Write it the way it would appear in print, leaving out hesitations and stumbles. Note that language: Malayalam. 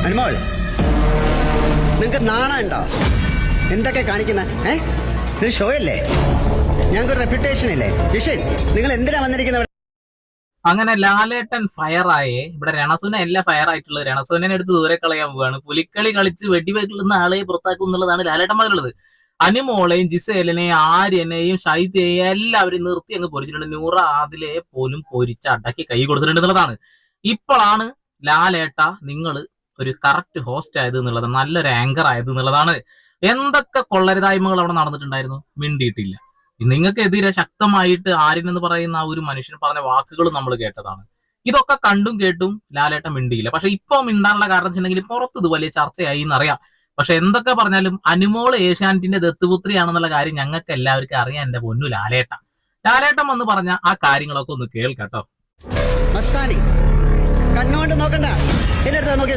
അനുമോൾ, നിങ്ങക്ക് നാണം ഉണ്ടോ? എന്തൊക്കെ കാണിക്കുന്ന ഇത് ഷോ അല്ലേ? ഞങ്ങൾക്ക് റെപ്യൂട്ടേഷൻ ഇല്ലേ? ജിഷൻ, നിങ്ങൾ എന്തിനാ വന്നിരിക്കുന്നത്? അങ്ങനെ ലാലേട്ടൻ ഫയറായേ. ഇവിടെ രണസുന അല്ല ഫയർ ആയിട്ടുള്ളത്. രണസുനെ എടുത്ത് ദൂരെ കളയാൻ പോവാണ്. പുലിക്കളി കളിച്ച് വെടിവെക്കുന്ന ആളെ പുറത്താക്കും എന്നുള്ളതാണ് ലാലേട്ടൻ പറഞ്ഞുള്ളത്. അനുമോളെയും ജിസേലിനെയും ആര്യനെയും ഷൈത്യയെയും എല്ലാവരും നിർത്തി അങ്ങ് പൊരിച്ചിട്ടുണ്ട്. നൂറ ആദിലയെ പോലും പൊരിച്ച് അടക്കി കൈ കൊടുത്തിട്ടുണ്ട് എന്നുള്ളതാണ്. ഇപ്പോഴാണ് ലാലേട്ട നിങ്ങൾ ഒരു കറക്റ്റ് ഹോസ്റ്റ് ആയത് എന്നുള്ളത്, നല്ലൊരു ആങ്കർ ആയത് എന്നുള്ളതാണ്. എന്തൊക്കെ കൊള്ളരുതായ്മകൾ അവിടെ നടന്നിട്ടുണ്ടായിരുന്നു, മിണ്ടിയിട്ടില്ല. നിങ്ങൾക്കെതിരെ ശക്തമായിട്ട് ആര്യൻ എന്ന് പറയുന്ന ആ ഒരു മനുഷ്യൻ പറഞ്ഞ വാക്കുകൾ നമ്മൾ കേട്ടതാണ്. ഇതൊക്കെ കണ്ടും കേട്ടും ലാലേട്ടൻ മിണ്ടിയില്ല. പക്ഷെ ഇപ്പൊ മിണ്ടാനുള്ള കാരണം വെച്ചിട്ടുണ്ടെങ്കിൽ പുറത്ത് ഇത് വലിയ ചർച്ചയായി എന്നറിയാം. പക്ഷെ എന്തൊക്കെ പറഞ്ഞാലും അനുമോള് ഏഷ്യാനെറ്റിന്റെ ദത്തുപുത്രിയാണെന്നുള്ള കാര്യം ഞങ്ങൾക്ക് എല്ലാവർക്കും അറിയാം. എന്റെ പൊന്നു ലാലേട്ടൻ വന്ന് പറഞ്ഞ ആ കാര്യങ്ങളൊക്കെ ഒന്ന് കേൾക്കാട്ടോ. മസ്താനി, കണ്ണുകൊണ്ട് നോക്കണ്ട, എന്റെ അടുത്ത് നോക്കി